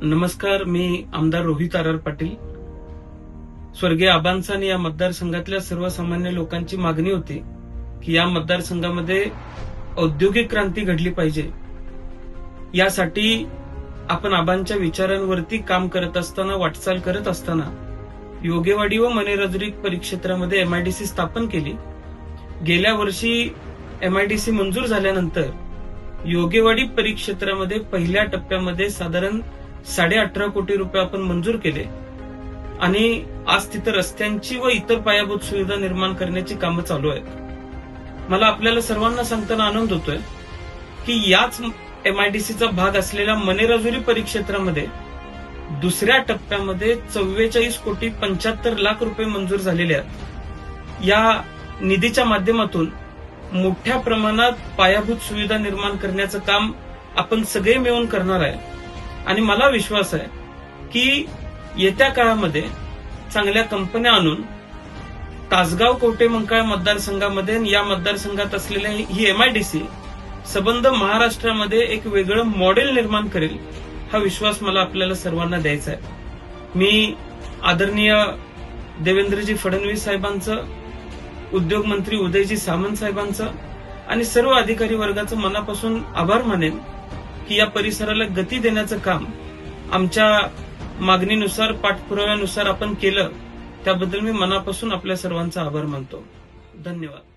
नमस्कार, मी आमदार रोहित आर पाटील. स्वर्गीय आबांचा आणि या मतदारसंघातल्या सर्वसामान्य लोकांची मागणी होती की या मतदारसंघामध्ये औद्योगिक क्रांती घडली पाहिजे. यासाठी आपण आबांच्या विचारांवरती काम करत असताना, वाटचाल करत असताना योगेवाडी व मनेराजुरी परिक्षेत्रामध्ये एमआयडीसी स्थापन केली. गेल्या वर्षी एमआयडीसी मंजूर झाल्यानंतर योगेवाडी परिक्षेत्रामध्ये पहिल्या टप्प्यामध्ये साधारण 18.5 कोटी रुपये आपण मंजूर केले आणि आज तिथं रस्त्यांची व इतर पायाभूत सुविधा निर्माण करण्याची कामं चालू आहेत. मला आपल्याला सर्वांना सांगताना आनंद होतोय की याच एमआयडीसीचा भाग असलेल्या मनेराजुरी परिक्षेत्रामध्ये दुसऱ्या टप्प्यामध्ये 44 कोटी 75 लाख रुपये मंजूर झालेले आहेत. या निधीच्या माध्यमातून मोठ्या प्रमाणात पायाभूत सुविधा निर्माण करण्याचं काम आपण सगळे मिळून करणार आहे आणि मला विश्वास आहे की येत्या काळामध्ये चांगल्या कंपन्या आणून तासगाव कवठेमंकाळ मतदारसंघामध्ये या मतदारसंघात असलेल्या ही एमआयडीसी संबंध महाराष्ट्रामध्ये एक वेगळं मॉडेल निर्माण करेल, हा विश्वास मला आपल्याला सर्वांना द्यायचा आहे. मी आदरणीय देवेंद्रजी फडणवीस साहेबांचं, उद्योगमंत्री उदयजी सामंत साहेबांचं आणि सर्व अधिकारी वर्गाचं मनापासून आभार मानेन की या परिसराला गती देण्याचं काम आमच्या मागणीनुसार, पाठपुराव्यानुसार आपण केलं. त्याबद्दल मी मनापासून आपल्या सर्वांचा आभार मानतो. धन्यवाद.